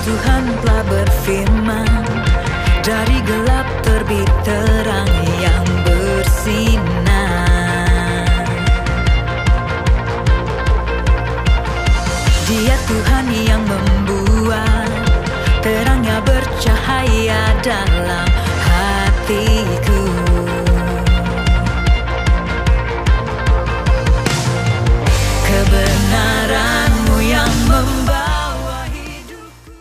Tuhan telah berfirman, dari gelap terbit terang yang bersinar. Dia Tuhan yang membuat terangnya bercahaya dalam hatiku. Kebenaran-Mu yang membawa hidupku.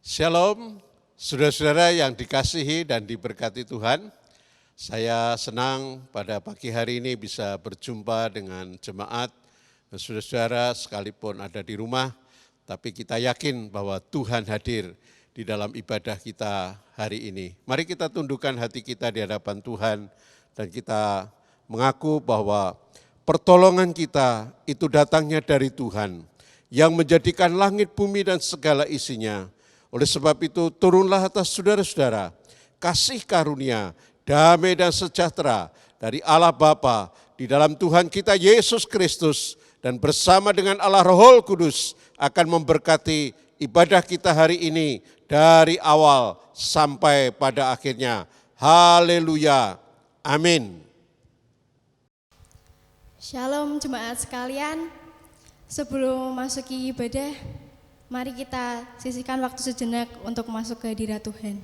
Shalom, saudara-saudara yang dikasihi dan diberkati Tuhan. Saya senang pada pagi hari ini bisa berjumpa dengan jemaat, saudara-saudara sekalipun ada di rumah, tapi kita yakin bahwa Tuhan hadir di dalam ibadah kita hari ini. Mari kita tundukkan hati kita di hadapan Tuhan dan kita mengaku bahwa pertolongan kita itu datangnya dari Tuhan yang menjadikan langit, bumi dan segala isinya. Oleh sebab itu turunlah atas saudara-saudara kasih karunia, damai dan sejahtera dari Allah Bapa di dalam Tuhan kita Yesus Kristus dan bersama dengan Allah Roh Kudus akan memberkati ibadah kita hari ini dari awal sampai pada akhirnya. Haleluya. Amin. Shalom jemaat sekalian, sebelum masuki ibadah, mari kita sisihkan waktu sejenak untuk masuk ke hadirat Tuhan.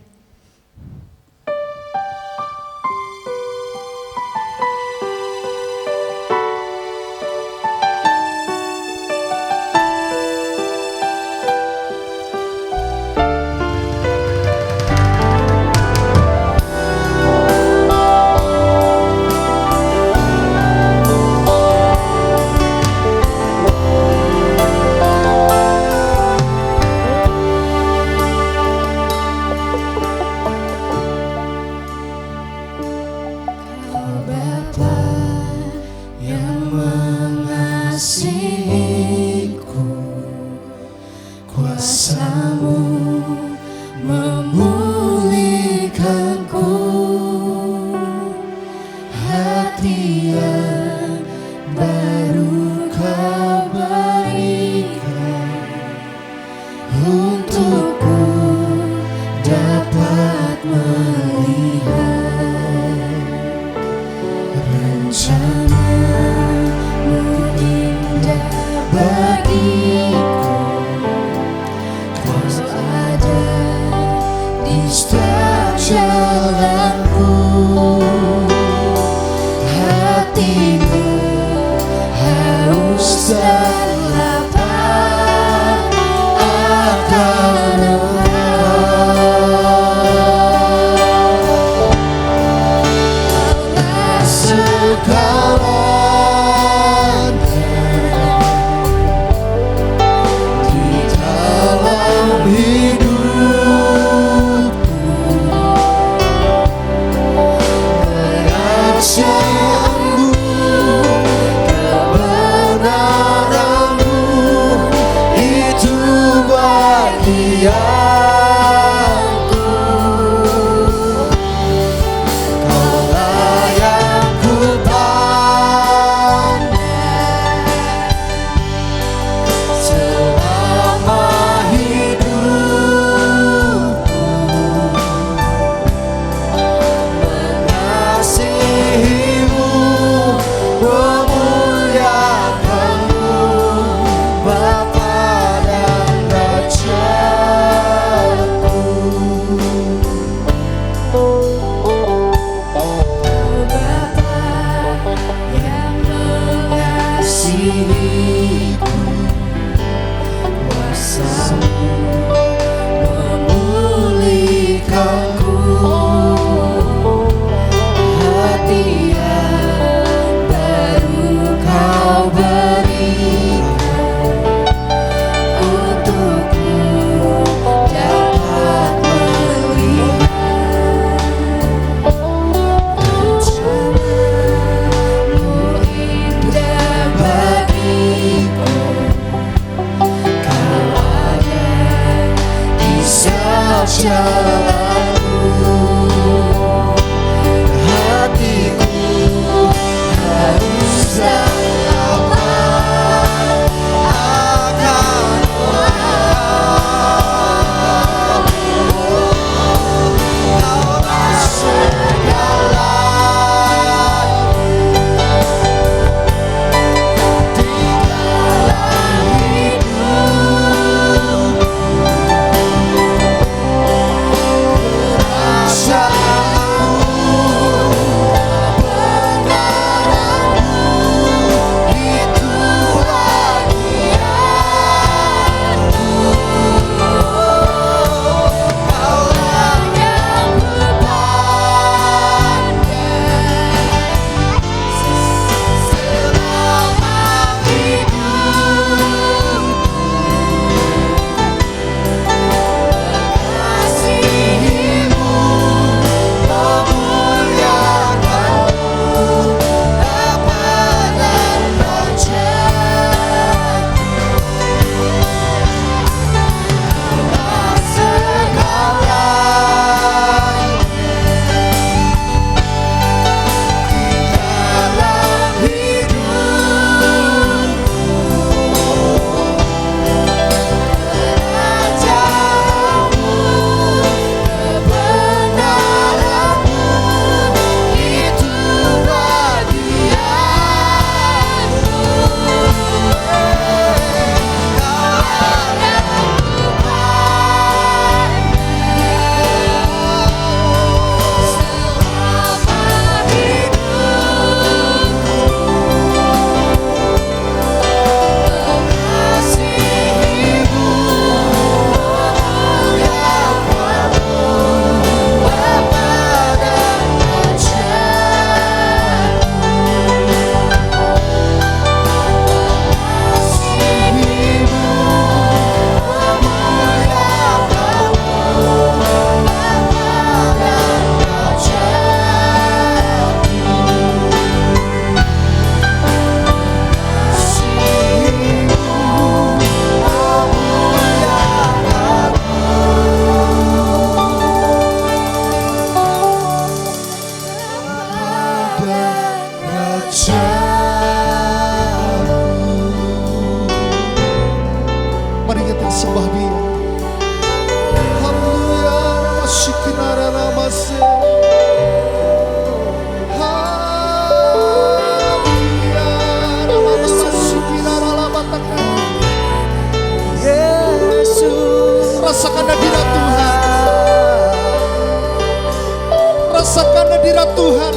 Rasakan hadirat Tuhan.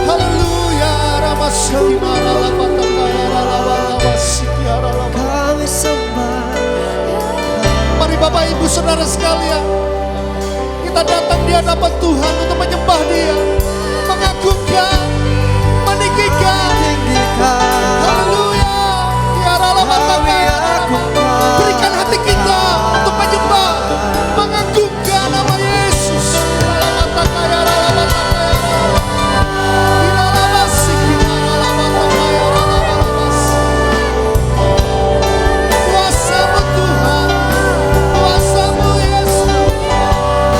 Haleluya. Kami sembah. Mari Bapak Ibu Saudara sekalian, kita datang di hadapan Tuhan untuk menyembah Dia, mengagungkan, meninggikan. Haleluya. Berikan hati kita untuk menyembah, mengagungkan nama Yesus. Kuasa-Mu Tuhan, kuasa-Mu Yesus,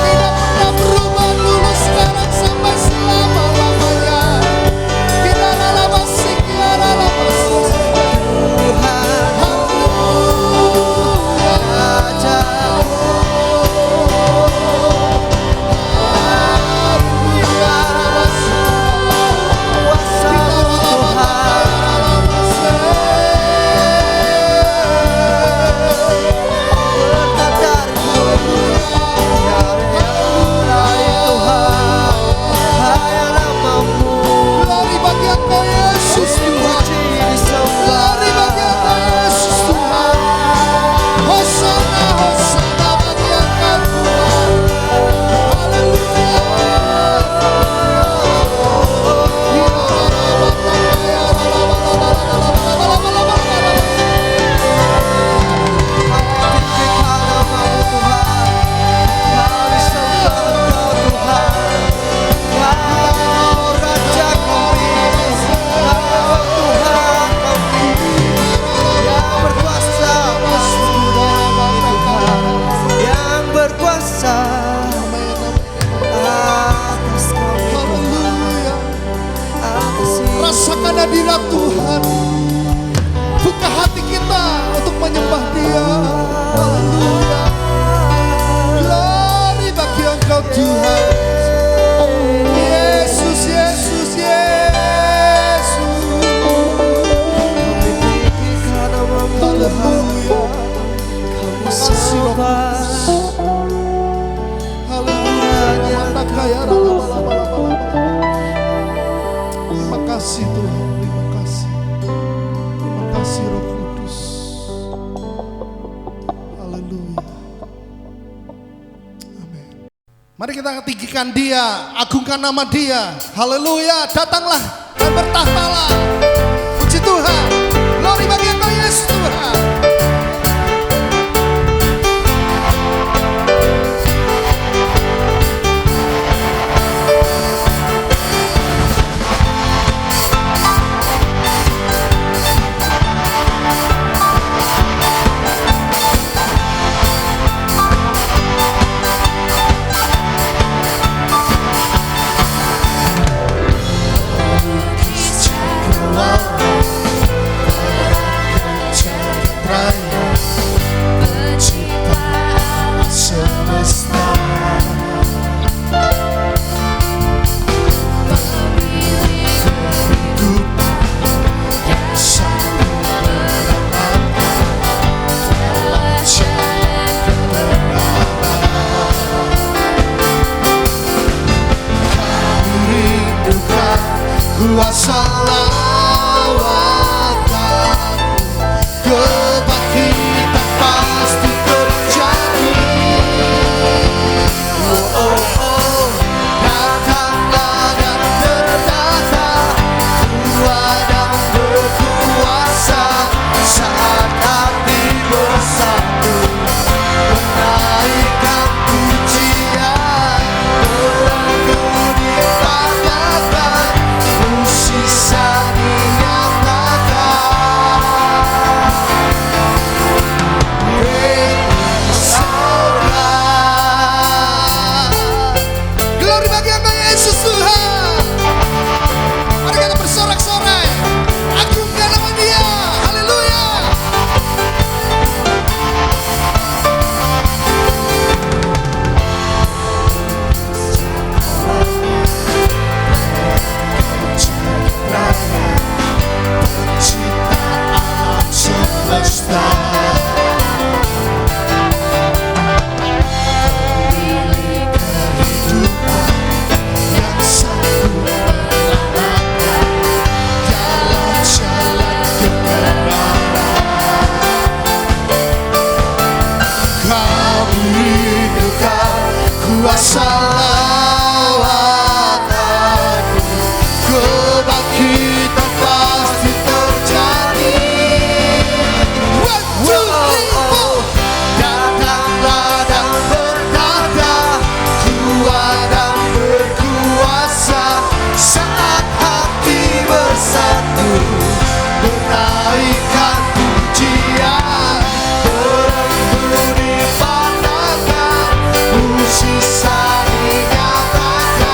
tidak pernah berubah dulu, sekarang sampai selama-lamanya. Glory bagi Engkau Yesus Tuhan. Glory bagi Engkau Yesus Tuhan. Hosana, Hosana bagi Engkau Tuhan. Rasakan hadirat Tuhan. Buka hati kita untuk menyembah Dia. Haleluya. Glory bagi Engkau Tuhan. Yesus, Yesus, Yesus. Haleluya. Makasih Roh Kudus. Haleluya. Terima kasih Tuhan, terima kasih. Terima kasih Roh Kudus. Haleluya. Amin. Mari kita tinggikan Dia, agungkan nama Dia. Haleluya, datanglah dan bertahtalah. Puji Tuhan. Glory bagi Engkau Yesus Tuhan. Kuasa lawatan kebangkitan pasti terjadi. Oh, oh, oh. Datanglah dan berdata, Tuhan yang berkuasa. Saat hati bersatu menaikkan pujian, berlaku dipandangkan musisi kuasa lawatanmu, kebangkitan pasti terjadi. One, two, three, four. Datanglah dan bertata, kuat dan berkuasa, saat hati bersatu, menaikkan pujian, berembun dipandangkan, musisa dinyatakan.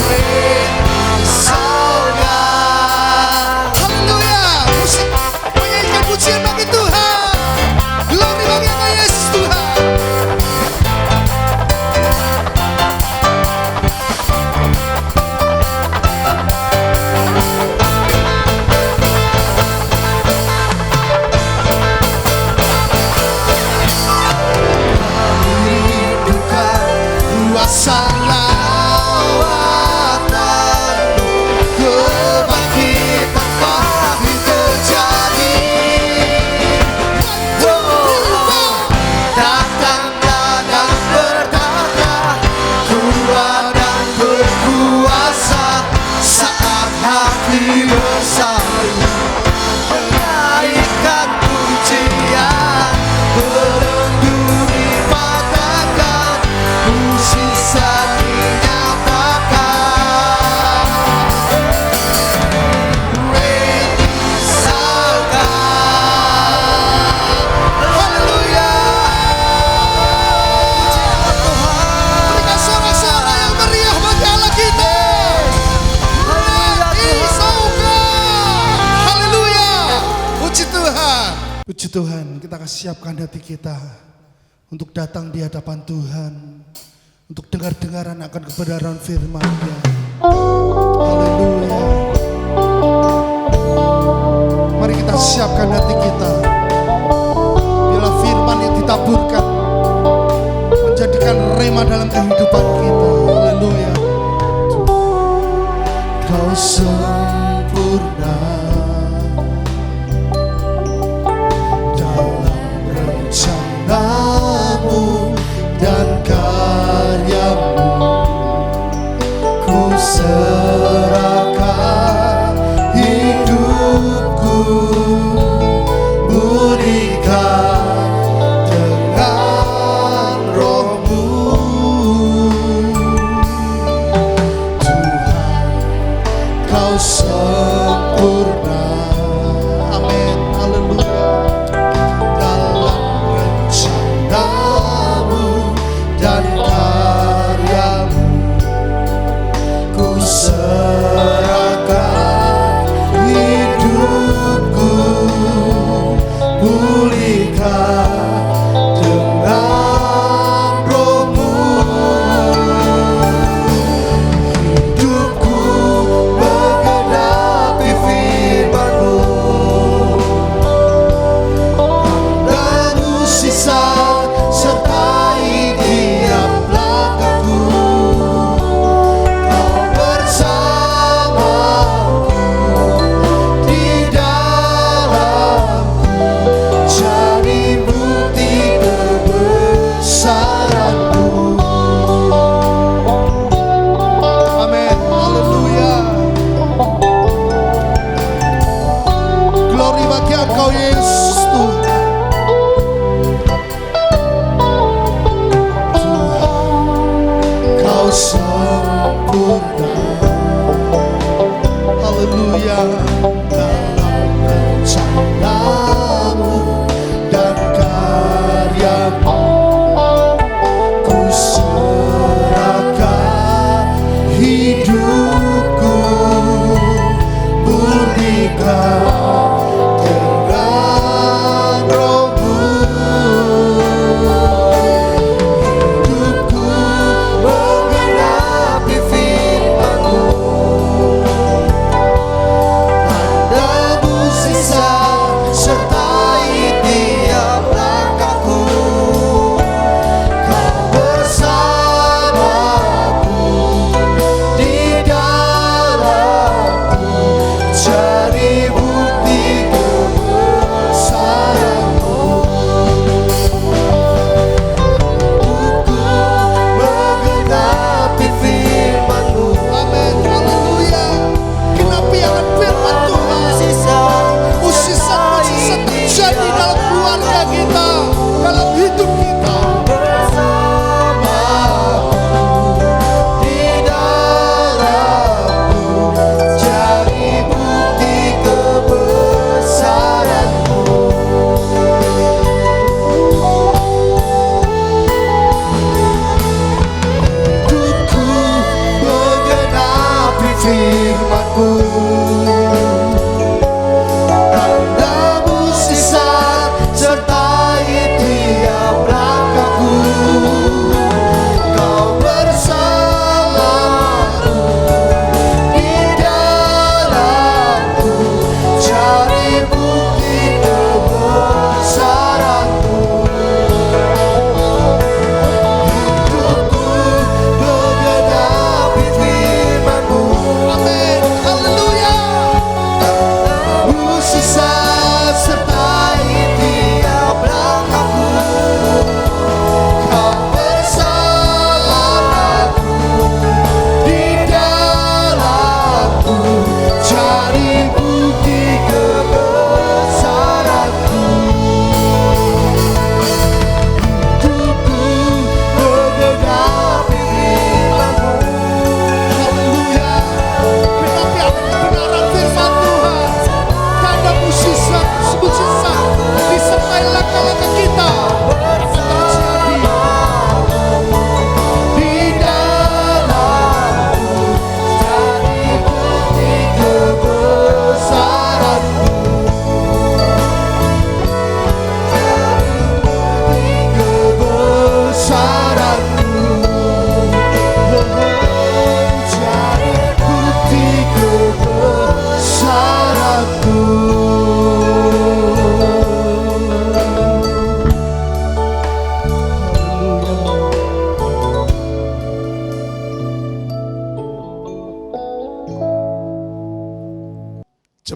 Ready saudara. Haleluya. Musik menyanyikan pujian bagi Tuhan. Glory bagi nama Yesus Tuhan. Kuasa lawatanmu, kebangkitan pasti terjadi. Datanglah dan bertata, kuat dan berkuasa, saat hati bersatu, menaikkan pujian, berembun dipatahkan, musisa dinyatakan. Ready saudara. Haleluya. Berikan sorak-sorai yang meriah bagi Allah kita. Ready saudara. Haleluya. Puji Tuhan. Puji Tuhan, kita akan siapkan hati kita untuk datang di hadapan Tuhan, untuk dengar-dengaran akan kebenaran firman-Nya. Haleluya. Mari kita siapkan hati kita. Bila firman yang ditaburkan menjadikan rema dalam kehidupan kita. Haleluya. Kau sempurna dalam rencanamu dan karyamu. Ku serahkan hidupku,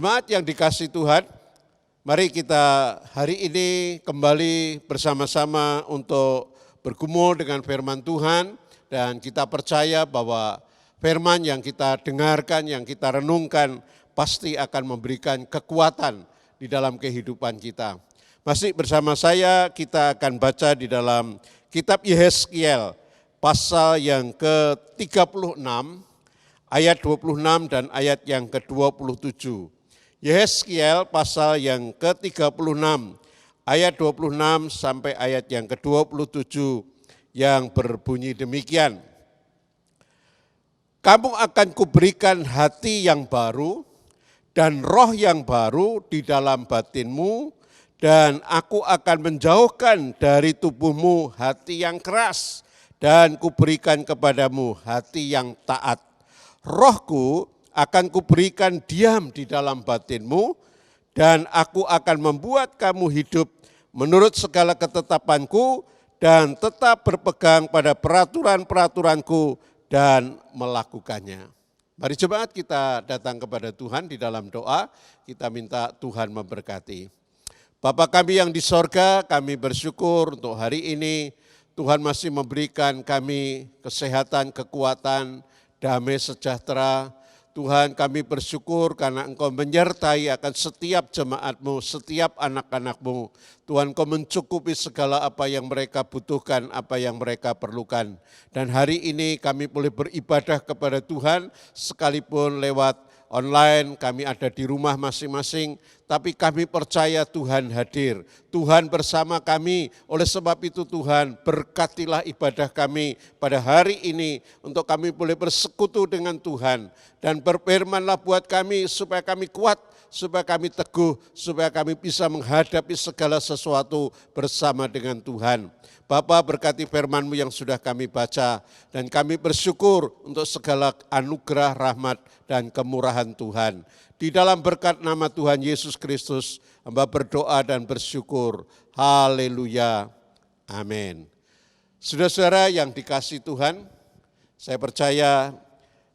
Jemaat yang dikasihi Tuhan, mari kita hari ini kembali bersama-sama untuk bergumul dengan firman Tuhan, dan kita percaya bahwa firman yang kita dengarkan, yang kita renungkan pasti akan memberikan kekuatan di dalam kehidupan kita. Masih bersama saya, kita akan baca di dalam kitab Yehezkiel pasal yang ke-36 ayat 26 dan ayat yang ke-27. Yehezkiel pasal yang ke-36 ayat 26 sampai ayat yang ke-27 yang berbunyi demikian. Kamu akan kuberikan hati yang baru dan roh yang baru di dalam batinmu, dan aku akan menjauhkan dari tubuhmu hati yang keras dan kuberikan kepadamu hati yang taat. Rohku akan kuberikan diam di dalam batinmu, dan aku akan membuat kamu hidup menurut segala ketetapanku dan tetap berpegang pada peraturan-peraturanku dan melakukannya. Mari jemaat kita datang kepada Tuhan di dalam doa, kita minta Tuhan memberkati. Bapa kami yang di sorga, kami bersyukur untuk hari ini Tuhan masih memberikan kami kesehatan, kekuatan, damai sejahtera. Tuhan, kami bersyukur karena Engkau menyertai akan setiap jemaat-Mu, setiap anak-anak-Mu. Tuhan, Engkau mencukupi segala apa yang mereka butuhkan, apa yang mereka perlukan. Dan hari ini kami boleh beribadah kepada Tuhan, sekalipun lewat online, kami ada di rumah masing-masing, tapi kami percaya Tuhan hadir, Tuhan bersama kami. Oleh sebab itu Tuhan, berkatilah ibadah kami pada hari ini, untuk kami boleh bersekutu dengan Tuhan, dan berfirmanlah buat kami supaya kami kuat, supaya kami teguh, supaya kami bisa menghadapi segala sesuatu bersama dengan Tuhan. Bapa, berkati firman-Mu yang sudah kami baca, dan kami bersyukur untuk segala anugerah, rahmat, dan kemurahan Tuhan. Di dalam berkat nama Tuhan Yesus Kristus, hamba berdoa dan bersyukur. Haleluya. Amin. Saudara-saudara yang dikasihi Tuhan, saya percaya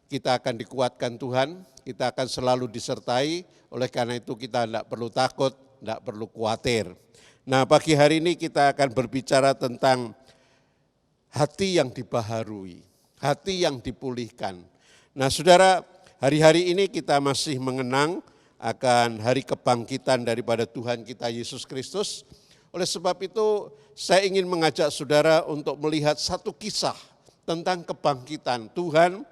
kita akan dikuatkan Tuhan, kita akan selalu disertai, oleh karena itu kita tidak perlu takut, tidak perlu khawatir. Nah, pagi hari ini kita akan berbicara tentang hati yang dibaharui, hati yang dipulihkan. Nah, saudara, hari-hari ini kita masih mengenang akan hari kebangkitan daripada Tuhan kita Yesus Kristus. Oleh sebab itu, saya ingin mengajak saudara untuk melihat satu kisah tentang kebangkitan Tuhan,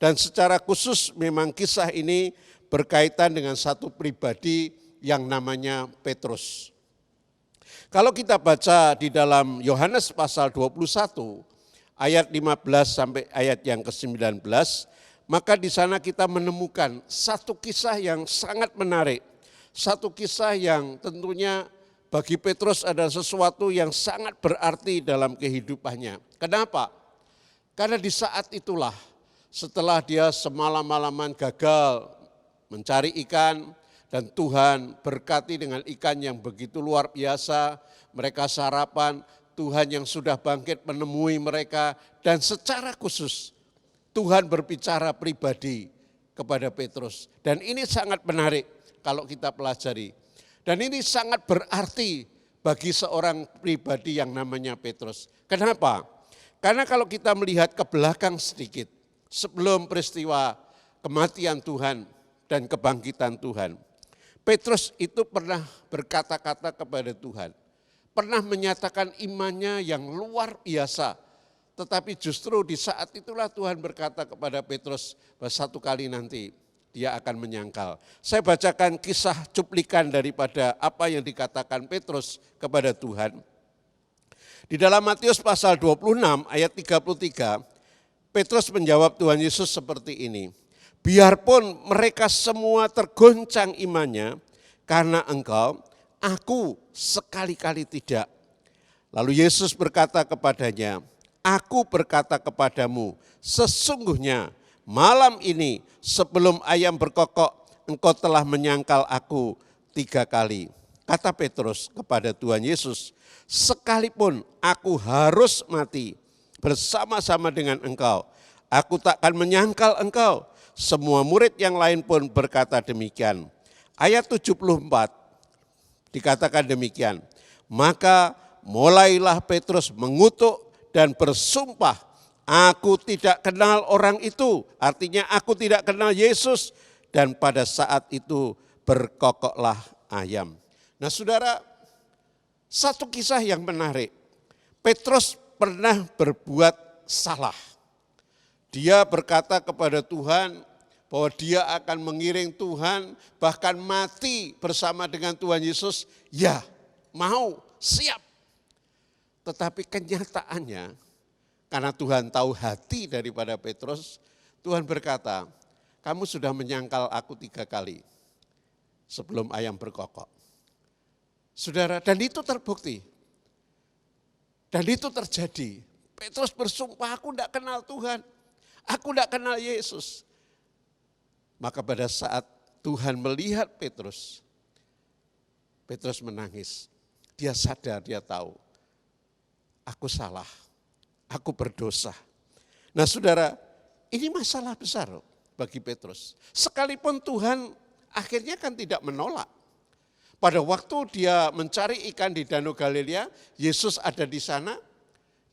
dan secara khusus memang kisah ini berkaitan dengan satu pribadi yang namanya Petrus. Kalau kita baca di dalam Yohanes pasal 21 ayat 15 sampai ayat yang ke-19, maka di sana kita menemukan satu kisah yang sangat menarik. Satu kisah yang tentunya bagi Petrus adalah sesuatu yang sangat berarti dalam kehidupannya. Kenapa? Karena di saat itulah, setelah dia semalam-malaman gagal mencari ikan, dan Tuhan berkati dengan ikan yang begitu luar biasa, mereka sarapan, Tuhan yang sudah bangkit menemui mereka, dan secara khusus Tuhan berbicara pribadi kepada Petrus. Dan ini sangat menarik kalau kita pelajari. Dan ini sangat berarti bagi seorang pribadi yang namanya Petrus. Kenapa? Karena kalau kita melihat ke belakang sedikit, sebelum peristiwa kematian Tuhan dan kebangkitan Tuhan, Petrus itu pernah berkata-kata kepada Tuhan, pernah menyatakan imannya yang luar biasa. Tetapi justru di saat itulah Tuhan berkata kepada Petrus bahwa satu kali nanti dia akan menyangkal. Saya bacakan kisah cuplikan daripada apa yang dikatakan Petrus kepada Tuhan. Di dalam Matius pasal 26 ayat 33, Petrus menjawab Tuhan Yesus seperti ini. Biarpun mereka semua tergoncang imannya karena Engkau, aku sekali-kali tidak. Lalu Yesus berkata kepadanya, aku berkata kepadamu, sesungguhnya malam ini sebelum ayam berkokok, engkau telah menyangkal aku 3 kali. Kata Petrus kepada Tuhan Yesus, sekalipun aku harus mati bersama-sama dengan engkau, aku takkan menyangkal engkau. Semua murid yang lain pun berkata demikian. Ayat 74 dikatakan demikian. Maka mulailah Petrus mengutuk dan bersumpah, aku tidak kenal orang itu. Artinya aku tidak kenal Yesus. Dan pada saat itu berkokoklah ayam. Nah saudara, satu kisah yang menarik. Petrus pernah berbuat salah. Dia berkata kepada Tuhan bahwa dia akan mengiring Tuhan, bahkan mati bersama dengan Tuhan Yesus. Ya, mau, siap. Tetapi kenyataannya, karena Tuhan tahu hati daripada Petrus, Tuhan berkata, kamu sudah menyangkal aku 3 kali sebelum ayam berkokok. Saudara, dan itu terbukti. Dan itu terjadi. Petrus bersumpah, aku tidak kenal Tuhan. Aku tidak kenal Yesus. Maka pada saat Tuhan melihat Petrus, Petrus menangis. Dia sadar, dia tahu, aku salah, aku berdosa. Nah saudara, ini masalah besar bagi Petrus. Sekalipun Tuhan akhirnya kan tidak menolak. Pada waktu dia mencari ikan di Danau Galilea, Yesus ada di sana.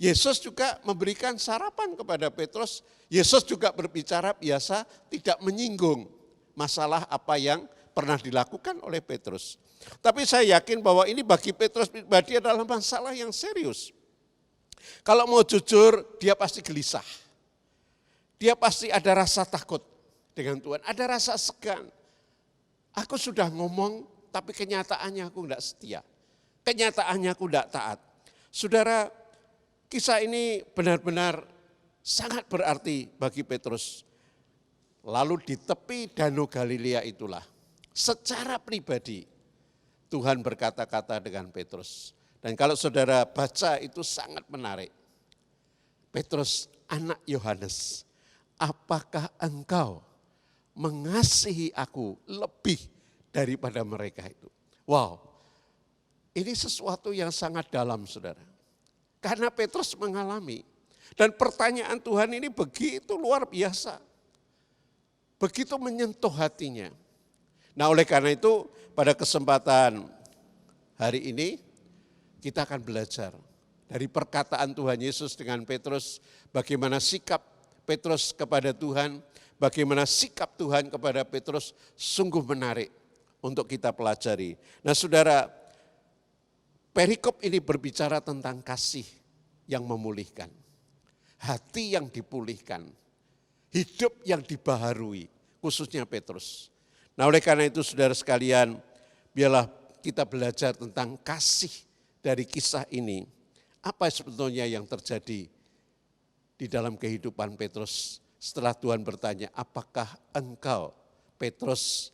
Yesus juga memberikan sarapan kepada Petrus. Yesus juga berbicara biasa, tidak menyinggung masalah apa yang pernah dilakukan oleh Petrus. Tapi saya yakin bahwa ini bagi Petrus pribadi adalah masalah yang serius. Kalau mau jujur, dia pasti gelisah. Dia pasti ada rasa takut dengan Tuhan, ada rasa segan. Aku sudah ngomong, tapi kenyataannya aku tidak setia. Kenyataannya aku tidak taat. Saudara, kisah ini benar-benar sangat berarti bagi Petrus. Lalu di tepi Danau Galilea itulah, secara pribadi Tuhan berkata-kata dengan Petrus. Dan kalau saudara baca itu sangat menarik. Petrus, anak Yohanes, apakah engkau mengasihi aku lebih daripada mereka itu? Wow, ini sesuatu yang sangat dalam saudara. Karena Petrus mengalami. Dan pertanyaan Tuhan ini begitu luar biasa. Begitu menyentuh hatinya. Nah oleh karena itu pada kesempatan hari ini kita akan belajar dari perkataan Tuhan Yesus dengan Petrus. Bagaimana sikap Petrus kepada Tuhan, bagaimana sikap Tuhan kepada Petrus sungguh menarik untuk kita pelajari. Nah saudara, perikop ini berbicara tentang kasih yang memulihkan. Hati yang dipulihkan, hidup yang dibaharui, khususnya Petrus. Nah oleh karena itu saudara sekalian, biarlah kita belajar tentang kasih dari kisah ini. Apa sebetulnya yang terjadi di dalam kehidupan Petrus setelah Tuhan bertanya, apakah engkau Petrus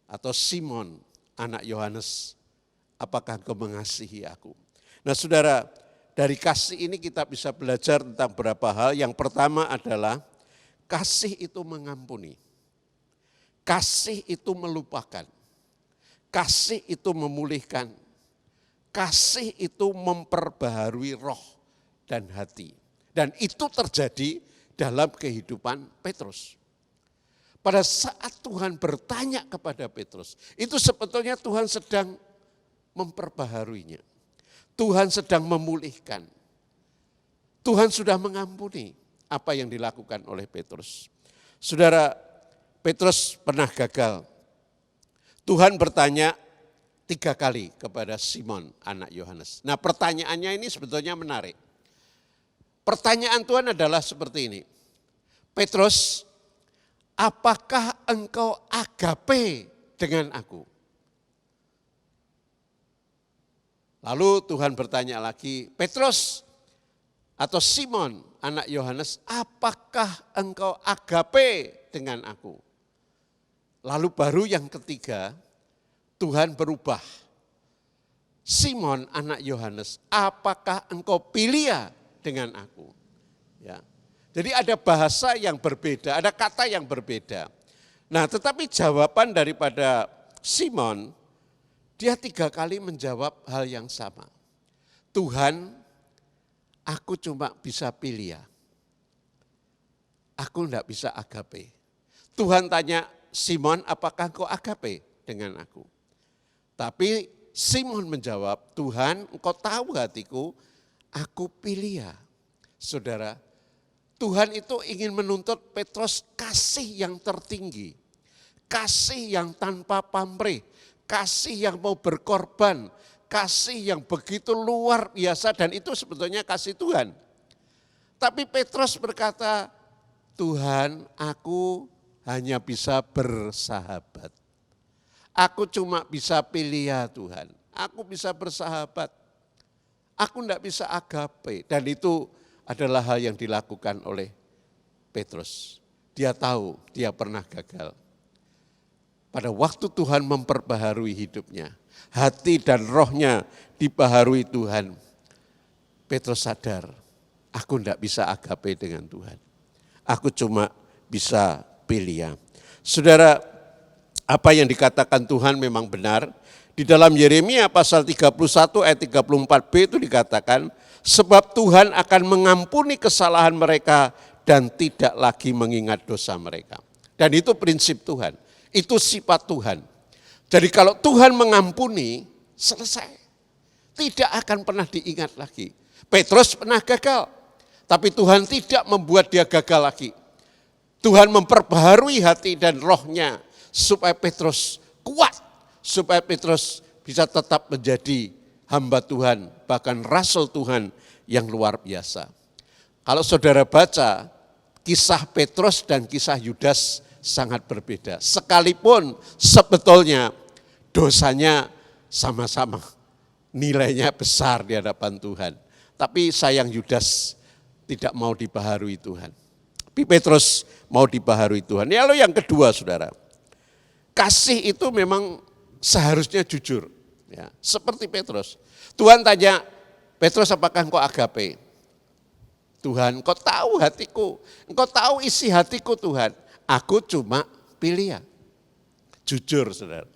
atau Simon anak Yohanes, apakah engkau mengasihi aku? Nah saudara, dari kasih ini kita bisa belajar tentang beberapa hal. Yang pertama adalah kasih itu mengampuni. Kasih itu melupakan. Kasih itu memulihkan. Kasih itu memperbaharui roh dan hati. Dan itu terjadi dalam kehidupan Petrus. Pada saat Tuhan bertanya kepada Petrus, itu sebetulnya Tuhan sedang memperbaharuinya. Tuhan sedang memulihkan. Tuhan sudah mengampuni apa yang dilakukan oleh Petrus. Saudara, Petrus pernah gagal. Tuhan bertanya 3 kali kepada Simon anak Yohanes. Nah pertanyaannya ini sebetulnya menarik. Pertanyaan Tuhan adalah seperti ini. Petrus, apakah engkau agape dengan aku? Lalu Tuhan bertanya lagi, Petrus atau Simon anak Yohanes, apakah engkau agape dengan aku? Lalu baru yang ketiga, Tuhan berubah. Simon anak Yohanes, apakah engkau pilia dengan aku? Ya. Jadi ada bahasa yang berbeda, ada kata yang berbeda. Nah tetapi jawaban daripada Simon, dia 3 kali menjawab hal yang sama. Tuhan, aku cuma bisa pilia. Aku enggak bisa agape. Tuhan tanya, Simon apakah kau agape? dengan aku. Tapi Simon menjawab, Tuhan engkau tahu hatiku, aku pilih ya. Saudara, Tuhan itu ingin menuntut Petrus kasih yang tertinggi. Kasih yang tanpa pamrih, kasih yang mau berkorban, kasih yang begitu luar biasa dan itu sebetulnya kasih Tuhan. Tapi Petrus berkata, Tuhan aku hanya bisa bersahabat. Aku cuma bisa pilih ya Tuhan. Aku bisa bersahabat. Aku tidak bisa agape. Dan itu adalah hal yang dilakukan oleh Petrus. Dia tahu dia pernah gagal. Pada waktu Tuhan memperbaharui hidupnya, hati dan rohnya dibaharui Tuhan. Petrus sadar, aku tidak bisa agape dengan Tuhan. Aku cuma bisa pilih ya. Saudara, apa yang dikatakan Tuhan memang benar. Di dalam Yeremia pasal 31 ayat 34b itu dikatakan, sebab Tuhan akan mengampuni kesalahan mereka dan tidak lagi mengingat dosa mereka. Dan itu prinsip Tuhan, itu sifat Tuhan. Jadi kalau Tuhan mengampuni, selesai. Tidak akan pernah diingat lagi. Petrus pernah gagal, tapi Tuhan tidak membuat dia gagal lagi. Tuhan memperbaharui hati dan rohnya supaya Petrus kuat, supaya Petrus bisa tetap menjadi hamba Tuhan, bahkan rasul Tuhan yang luar biasa. Kalau saudara baca kisah Petrus dan kisah Yudas sangat berbeda. Sekalipun sebetulnya dosanya sama-sama, nilainya besar di hadapan Tuhan. Tapi sayang Yudas tidak mau dibaharui Tuhan. Tapi Petrus mau dibaharui Tuhan. Ya, lalu yang kedua saudara, kasih itu memang seharusnya jujur. Ya, seperti Petrus. Tuhan tanya, Petrus apakah engkau agape? Tuhan, engkau tahu hatiku, engkau tahu isi hatiku Tuhan. Aku cuma pilih ya. Jujur saudara.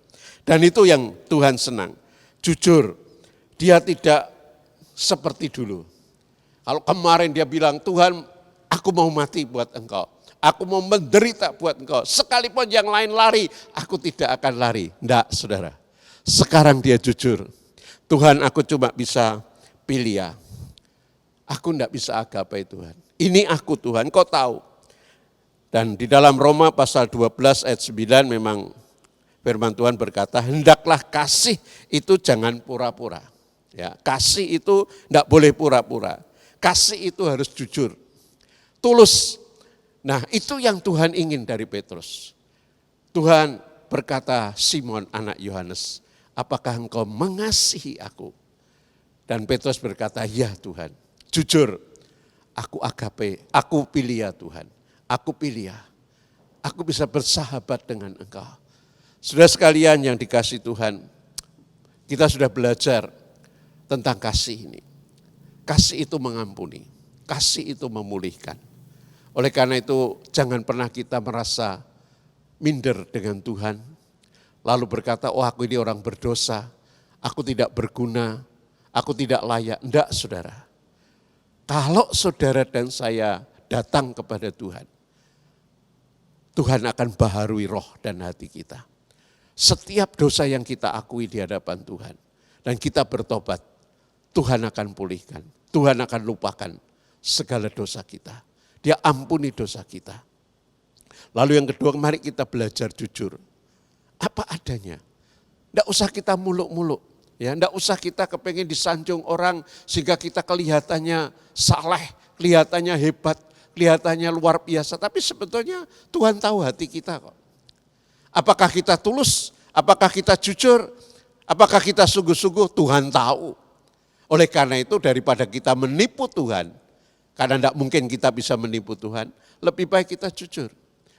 Dan itu yang Tuhan senang. Jujur, dia tidak seperti dulu. Kalau kemarin dia bilang, Tuhan aku mau mati buat engkau. Aku mau menderita buat engkau. Sekalipun yang lain lari, aku tidak akan lari. Enggak saudara. Sekarang dia jujur. Tuhan aku cuma bisa pilih ya. Aku enggak bisa agape Tuhan. Ini aku Tuhan, kau tahu. Dan di dalam Roma pasal 12 ayat 9 memang firman Tuhan berkata, hendaklah kasih itu jangan pura-pura. Ya, kasih itu enggak boleh pura-pura. Kasih itu harus jujur, tulus. Nah itu yang Tuhan ingin dari Petrus. Tuhan berkata, Simon anak Yohanes, apakah engkau mengasihi aku? Dan Petrus berkata, ya Tuhan, jujur, aku agape, aku pilih ya Tuhan. Aku pilih ya, aku bisa bersahabat dengan engkau. Saudara sekalian yang dikasihi Tuhan, kita sudah belajar tentang kasih ini. Kasih itu mengampuni, kasih itu memulihkan. Oleh karena itu jangan pernah kita merasa minder dengan Tuhan. Lalu berkata, oh aku ini orang berdosa, aku tidak berguna, aku tidak layak. Enggak saudara. Kalau saudara dan saya datang kepada Tuhan, Tuhan akan baharui roh dan hati kita. Setiap dosa yang kita akui di hadapan Tuhan dan kita bertobat, Tuhan akan pulihkan. Tuhan akan lupakan segala dosa kita. Dia ampuni dosa kita. Lalu yang kedua, mari kita belajar jujur. Apa adanya. Tidak usah kita muluk-muluk. Ya, tidak usah kita kepengen disanjung orang sehingga kita kelihatannya saleh, kelihatannya hebat, kelihatannya luar biasa. Tapi sebetulnya Tuhan tahu hati kita kok. Apakah kita tulus? Apakah kita jujur? Apakah kita sungguh-sungguh? Tuhan tahu. Oleh karena itu daripada kita menipu Tuhan, karena tidak mungkin kita bisa menipu Tuhan, lebih baik kita jujur.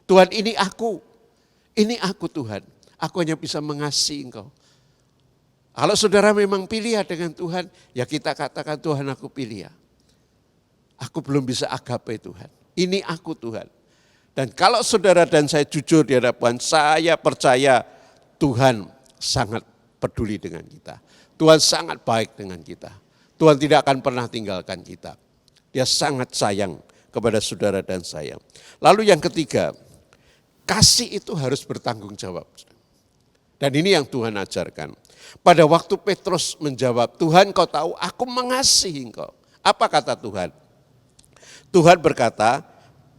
Tuhan ini aku Tuhan, aku hanya bisa mengasihi engkau. Kalau saudara memang pilih ya dengan Tuhan, ya kita katakan Tuhan aku pilih ya. Aku belum bisa agape Tuhan, ini aku Tuhan. Dan kalau saudara dan saya jujur di hadapan, saya percaya Tuhan sangat peduli dengan kita. Tuhan sangat baik dengan kita. Tuhan tidak akan pernah tinggalkan kita. Dia sangat sayang kepada saudara dan saya. Lalu yang ketiga, kasih itu harus bertanggung jawab. Dan ini yang Tuhan ajarkan. Pada waktu Petrus menjawab, Tuhan kau tahu aku mengasihi engkau. Apa kata Tuhan? Tuhan berkata,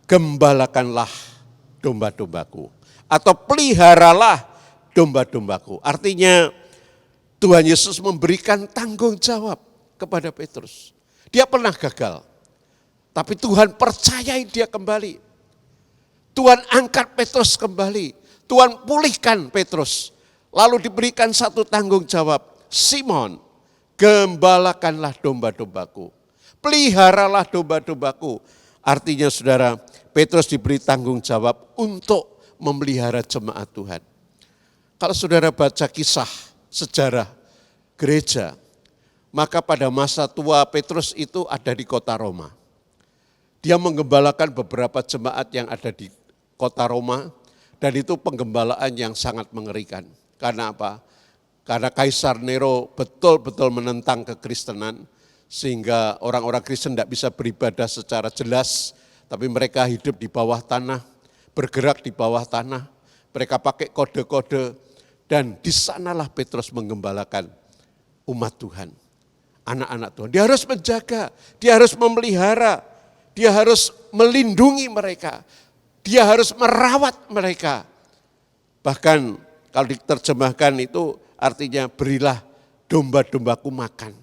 gembalakanlah domba-dombaku. Atau peliharalah domba-dombaku. Artinya Tuhan Yesus memberikan tanggung jawab kepada Petrus. Dia pernah gagal. Tapi Tuhan percayai dia kembali. Tuhan angkat Petrus kembali. Tuhan pulihkan Petrus. Lalu diberikan satu tanggung jawab. Simon, gembalakanlah domba-dombaku. Peliharalah domba-dombaku. Artinya saudara, Petrus diberi tanggung jawab untuk memelihara jemaat Tuhan. Kalau saudara baca kisah sejarah gereja, maka pada masa tua Petrus itu ada di kota Roma. Dia menggembalakan beberapa jemaat yang ada di kota Roma, dan itu penggembalaan yang sangat mengerikan. Karena apa? Karena Kaisar Nero betul-betul menentang kekristenan, sehingga orang-orang Kristen tidak bisa beribadah secara jelas, tapi mereka hidup di bawah tanah, bergerak di bawah tanah, mereka pakai kode-kode, dan di sanalah Petrus menggembalakan umat Tuhan, anak-anak Tuhan. Dia harus menjaga, dia harus memelihara, dia harus melindungi mereka, dia harus merawat mereka. Bahkan kalau diterjemahkan itu artinya berilah domba-dombaku makan.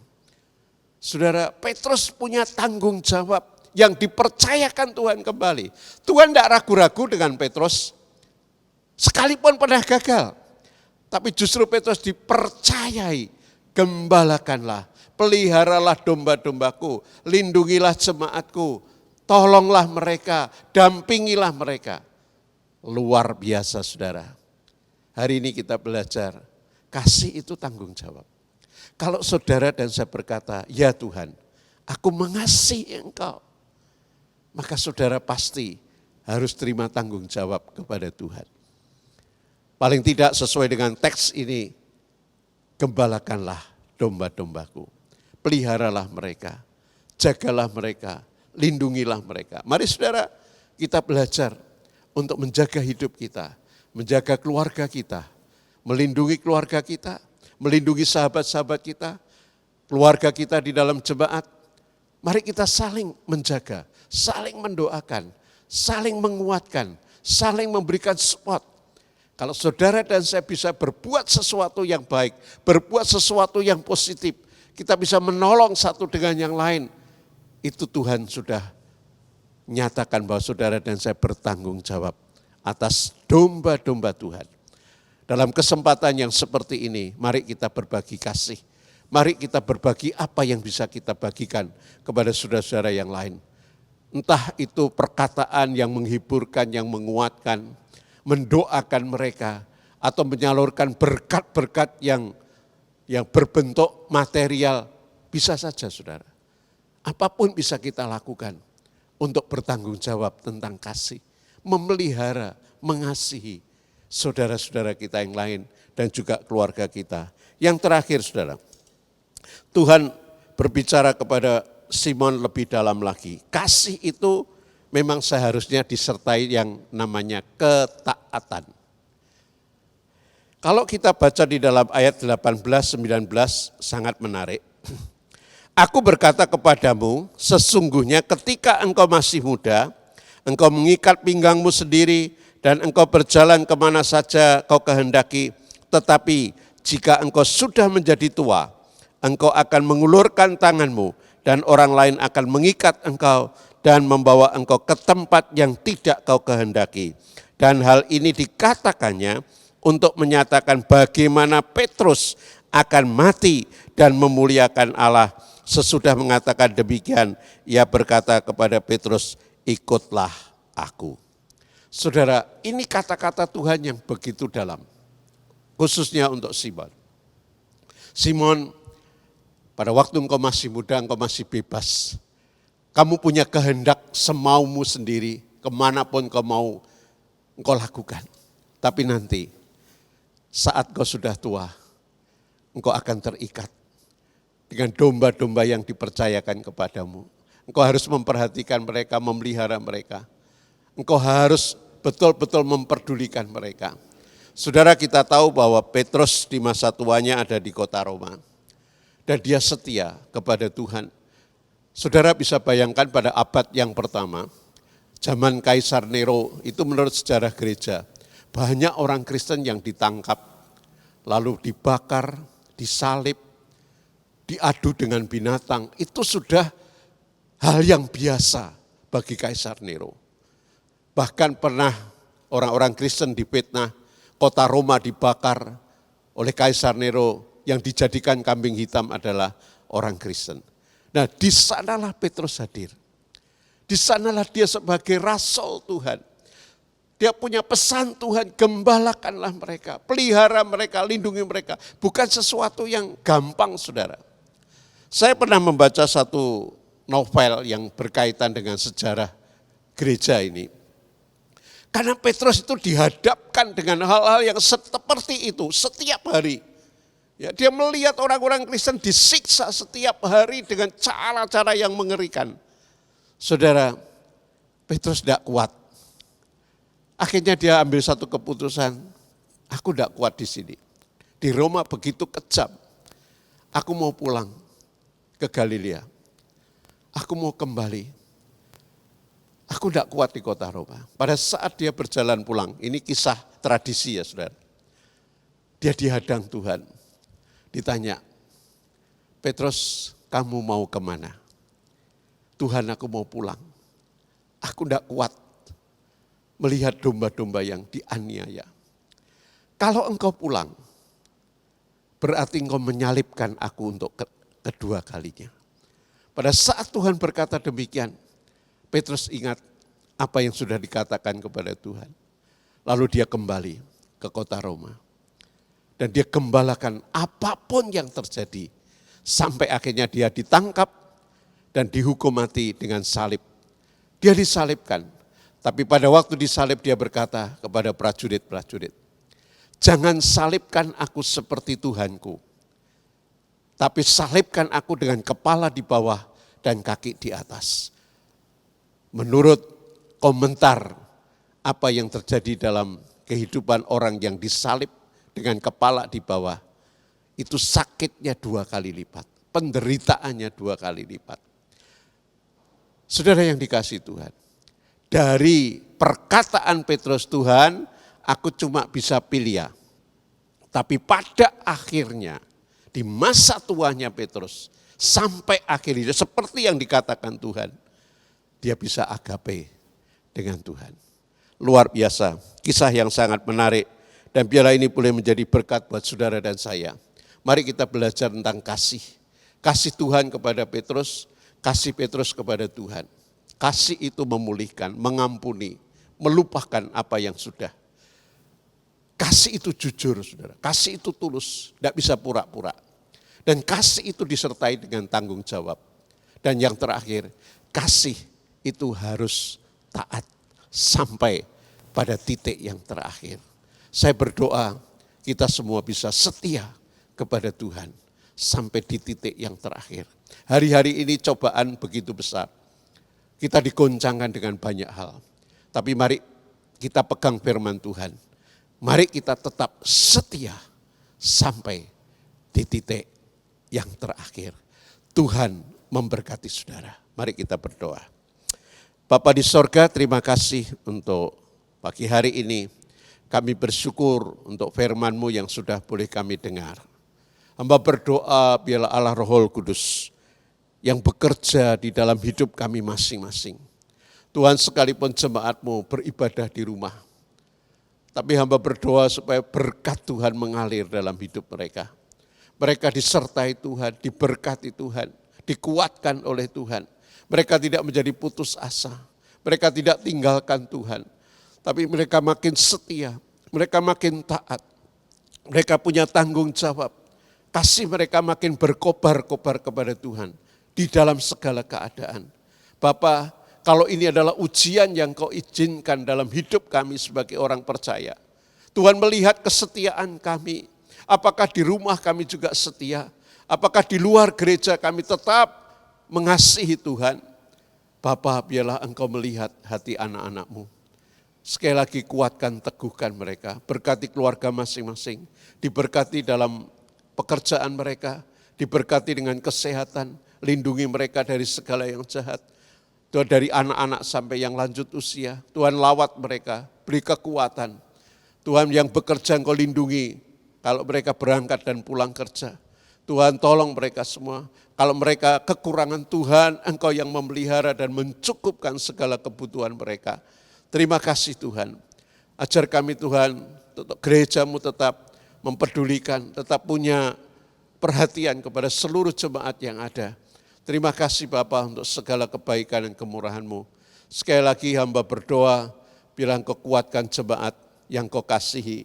Saudara, Petrus punya tanggung jawab yang dipercayakan Tuhan kembali. Tuhan tidak ragu-ragu dengan Petrus, sekalipun pernah gagal. Tapi justru Petrus dipercayai, gembalakanlah, peliharalah domba-dombaku, lindungilah jemaatku, tolonglah mereka, dampingilah mereka. Luar biasa saudara. Hari ini kita belajar, kasih itu tanggung jawab. Kalau saudara dan saya berkata, ya Tuhan, aku mengasihi engkau, maka saudara pasti harus terima tanggung jawab kepada Tuhan. Paling tidak sesuai dengan teks ini, gembalakanlah domba-dombaku, peliharalah mereka, jagalah mereka, lindungilah mereka. Mari saudara, kita belajar untuk menjaga hidup kita, menjaga keluarga kita, melindungi keluarga kita, melindungi sahabat-sahabat kita, keluarga kita di dalam jemaat. Mari kita saling menjaga, saling mendoakan, saling menguatkan, saling memberikan support. Kalau saudara dan saya bisa berbuat sesuatu yang baik, berbuat sesuatu yang positif, kita bisa menolong satu dengan yang lain, itu Tuhan sudah nyatakan bahwa saudara dan saya bertanggung jawab atas domba-domba Tuhan. Dalam kesempatan yang seperti ini, mari kita berbagi kasih. Mari kita berbagi apa yang bisa kita bagikan kepada saudara-saudara yang lain. Entah itu perkataan yang menghiburkan, yang menguatkan, mendoakan mereka, atau menyalurkan berkat-berkat yang berbentuk material, bisa saja saudara. Apapun bisa kita lakukan untuk bertanggung jawab tentang kasih, memelihara, mengasihi saudara-saudara kita yang lain dan juga keluarga kita. Yang terakhir saudara, Tuhan berbicara kepada Simon lebih dalam lagi. Kasih itu memang seharusnya disertai yang namanya ketaatan. Kalau kita baca di dalam ayat 18-19 sangat menarik. Aku berkata kepadamu, sesungguhnya ketika engkau masih muda, engkau mengikat pinggangmu sendiri dan engkau berjalan kemana saja kau kehendaki. Tetapi jika engkau sudah menjadi tua, engkau akan mengulurkan tanganmu dan orang lain akan mengikat engkau dan membawa engkau ke tempat yang tidak kau kehendaki. Dan hal ini dikatakannya untuk menyatakan bagaimana Petrus akan mati dan memuliakan Allah. Sesudah mengatakan demikian, ia berkata kepada Petrus, ikutlah aku. Saudara, ini kata-kata Tuhan yang begitu dalam, khususnya untuk Simon. Simon, pada waktu engkau masih muda, engkau masih bebas. Kamu punya kehendak semaumu sendiri, kemanapun kau mau engkau lakukan. Tapi nanti, saat kau sudah tua, engkau akan terikat dengan domba-domba yang dipercayakan kepadamu. Engkau harus memperhatikan mereka, memelihara mereka. Engkau harus betul-betul memperdulikan mereka. Saudara, kita tahu bahwa Petrus di masa tuanya ada di kota Roma. Dan dia setia kepada Tuhan. Saudara bisa bayangkan pada abad yang pertama, zaman Kaisar Nero, itu menurut sejarah gereja, banyak orang Kristen yang ditangkap, lalu dibakar, disalib, diadu dengan binatang. Itu sudah hal yang biasa bagi Kaisar Nero. Bahkan pernah orang-orang Kristen difitnah, kota Roma dibakar oleh Kaisar Nero, yang dijadikan kambing hitam adalah orang Kristen. Nah, di sanalah Petrus hadir. Di sanalah dia sebagai rasul Tuhan. Dia punya pesan Tuhan, gembalakanlah mereka, pelihara mereka, lindungi mereka. Bukan sesuatu yang gampang, saudara. Saya pernah membaca satu novel yang berkaitan dengan sejarah gereja ini. Karena Petrus itu dihadapkan dengan hal-hal yang seperti itu setiap hari. Ya, dia melihat orang-orang Kristen disiksa setiap hari dengan cara-cara yang mengerikan. Saudara, Petrus tidak kuat. Akhirnya dia ambil satu keputusan, aku tidak kuat di sini. Di Roma begitu kejam. Aku mau pulang ke Galilea. Aku mau kembali. Aku tidak kuat di kota Roma. Pada saat dia berjalan pulang, ini kisah tradisi ya saudara. Dia dihadang Tuhan. Ditanya, Petrus, kamu mau kemana? Tuhan, aku mau pulang. Aku tidak kuat melihat domba-domba yang dianiaya. Kalau engkau pulang, berarti engkau menyalibkan aku untuk kedua kalinya. Pada saat Tuhan berkata demikian, Petrus ingat apa yang sudah dikatakan kepada Tuhan. Lalu dia kembali ke kota Roma. Dan dia gembalakan apapun yang terjadi. Sampai akhirnya dia ditangkap dan dihukum mati dengan salib. Dia disalibkan. Tapi pada waktu disalib dia berkata kepada prajurit-prajurit, jangan salibkan aku seperti Tuhanku. Tapi salibkan aku dengan kepala di bawah dan kaki di atas. Menurut komentar apa yang terjadi dalam kehidupan orang yang disalib dengan kepala di bawah, itu sakitnya 2 kali lipat, penderitaannya 2 kali lipat. Saudara yang dikasihi Tuhan, dari perkataan Petrus, Tuhan, aku cuma bisa pilih ya. Tapi pada akhirnya, di masa tuanya Petrus, sampai akhirnya seperti yang dikatakan Tuhan, dia bisa agape dengan Tuhan. Luar biasa, kisah yang sangat menarik. Dan biarlah ini boleh menjadi berkat buat saudara dan saya. Mari kita belajar tentang kasih. Kasih Tuhan kepada Petrus, kasih Petrus kepada Tuhan. Kasih itu memulihkan, mengampuni, melupakan apa yang sudah. Kasih itu jujur, saudara. Kasih itu tulus, tidak bisa pura-pura. Dan kasih itu disertai dengan tanggung jawab. Dan yang terakhir, kasih itu harus taat sampai pada titik yang terakhir. Saya berdoa kita semua bisa setia kepada Tuhan sampai di titik yang terakhir. Hari-hari ini cobaan begitu besar. Kita digoncangkan dengan banyak hal. Tapi mari kita pegang firman Tuhan. Mari kita tetap setia sampai di titik yang terakhir. Tuhan memberkati saudara. Mari kita berdoa. Bapa di sorga, terima kasih untuk pagi hari ini. Kami bersyukur untuk firman-Mu yang sudah boleh kami dengar. Hamba berdoa biarlah Allah Roh Kudus yang bekerja di dalam hidup kami masing-masing. Tuhan, sekalipun jemaat-Mu beribadah di rumah, tapi hamba berdoa supaya berkat Tuhan mengalir dalam hidup mereka. Mereka disertai Tuhan, diberkati Tuhan, dikuatkan oleh Tuhan. Mereka tidak menjadi putus asa, mereka tidak tinggalkan Tuhan. Tapi mereka makin setia, mereka makin taat, mereka punya tanggung jawab. Kasih mereka makin berkobar-kobar kepada Tuhan di dalam segala keadaan. Bapa, kalau ini adalah ujian yang Kau izinkan dalam hidup kami sebagai orang percaya. Tuhan melihat kesetiaan kami, apakah di rumah kami juga setia, apakah di luar gereja kami tetap mengasihi Tuhan. Bapa, biarlah Engkau melihat hati anak-anak-Mu. Sekali lagi kuatkan, teguhkan mereka, berkati keluarga masing-masing, diberkati dalam pekerjaan mereka, diberkati dengan kesehatan, lindungi mereka dari segala yang jahat. Tuhan, dari anak-anak sampai yang lanjut usia, Tuhan lawat mereka, beri kekuatan. Tuhan, yang bekerja Engkau lindungi, kalau mereka berangkat dan pulang kerja. Tuhan, tolong mereka semua. Kalau mereka kekurangan, Tuhan Engkau yang memelihara dan mencukupkan segala kebutuhan mereka. Terima kasih Tuhan. Ajar kami Tuhan, gereja-Mu tetap mempedulikan, tetap punya perhatian kepada seluruh jemaat yang ada. Terima kasih Bapa untuk segala kebaikan dan kemurahan-Mu. Sekali lagi hamba berdoa, bilang Engkau kuatkan jemaat yang Kau kasihi.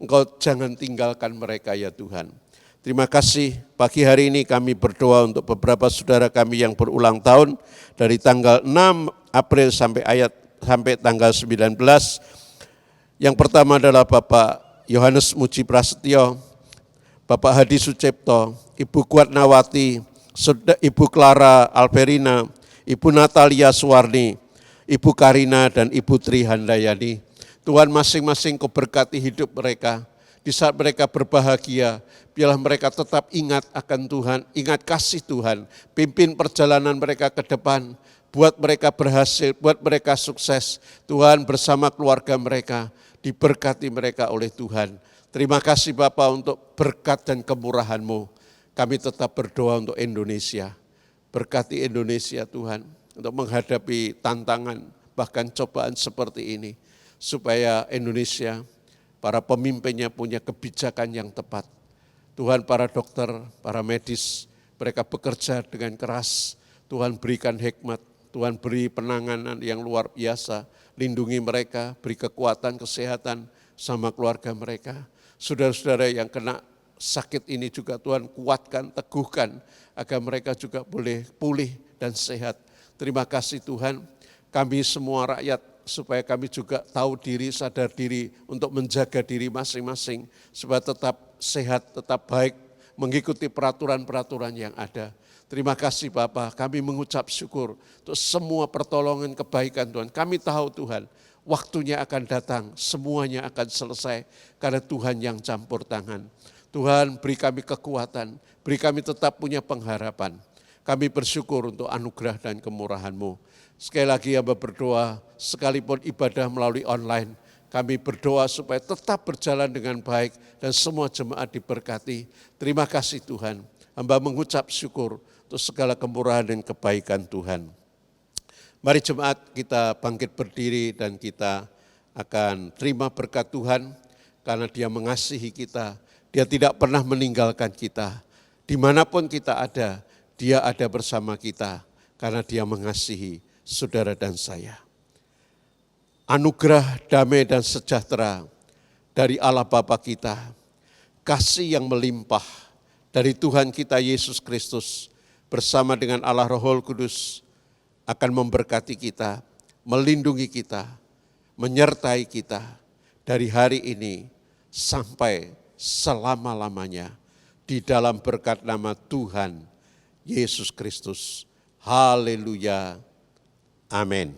Engkau jangan tinggalkan mereka ya Tuhan. Terima kasih, pagi hari ini kami berdoa untuk beberapa saudara kami yang berulang tahun dari tanggal 6 April sampai tanggal 19. Yang pertama adalah Bapak Yohanes Muji Prasetyo, Bapak Hadi Sucipto, Ibu Kuatnawati, Ibu Clara Alberina, Ibu Natalia Suwarni, Ibu Karina dan Ibu Tri Handayani. Tuhan, masing-masing Kau berkati hidup mereka. Di saat mereka berbahagia, biarlah mereka tetap ingat akan Tuhan, ingat kasih Tuhan. Pimpin perjalanan mereka ke depan, buat mereka berhasil, buat mereka sukses. Tuhan, bersama keluarga mereka, diberkati mereka oleh Tuhan. Terima kasih Bapa untuk berkat dan kemurahan-Mu. Kami tetap berdoa untuk Indonesia. Berkati Indonesia Tuhan, untuk menghadapi tantangan, bahkan cobaan seperti ini. Supaya Indonesia, para pemimpinnya punya kebijakan yang tepat. Tuhan, para dokter, para medis, mereka bekerja dengan keras. Tuhan, berikan hikmat, Tuhan beri penanganan yang luar biasa. Lindungi mereka, beri kekuatan, kesehatan sama keluarga mereka. Saudara-saudara yang kena sakit ini juga Tuhan kuatkan, teguhkan, agar mereka juga boleh pulih dan sehat. Terima kasih Tuhan, kami semua rakyat, supaya kami juga tahu diri, sadar diri untuk menjaga diri masing-masing, supaya tetap sehat, tetap baik, mengikuti peraturan-peraturan yang ada. Terima kasih Bapa, kami mengucap syukur untuk semua pertolongan kebaikan Tuhan. Kami tahu Tuhan, waktunya akan datang, semuanya akan selesai, karena Tuhan yang campur tangan. Tuhan, beri kami kekuatan, beri kami tetap punya pengharapan. Kami bersyukur untuk anugerah dan kemurahan-Mu. Sekali lagi hamba berdoa, sekalipun ibadah melalui online, kami berdoa supaya tetap berjalan dengan baik dan semua jemaat diberkati. Terima kasih Tuhan, hamba mengucap syukur untuk segala kemurahan dan kebaikan Tuhan. Mari jemaat kita bangkit berdiri dan kita akan terima berkat Tuhan karena Dia mengasihi kita. Dia tidak pernah meninggalkan kita. Dimanapun kita ada, Dia ada bersama kita karena Dia mengasihi saudara dan saya. Anugerah, damai dan sejahtera dari Allah Bapa kita, kasih yang melimpah dari Tuhan kita Yesus Kristus bersama dengan Allah Roh Kudus akan memberkati kita, melindungi kita, menyertai kita dari hari ini sampai selama-lamanya di dalam berkat nama Tuhan Yesus Kristus. Haleluya. Amin.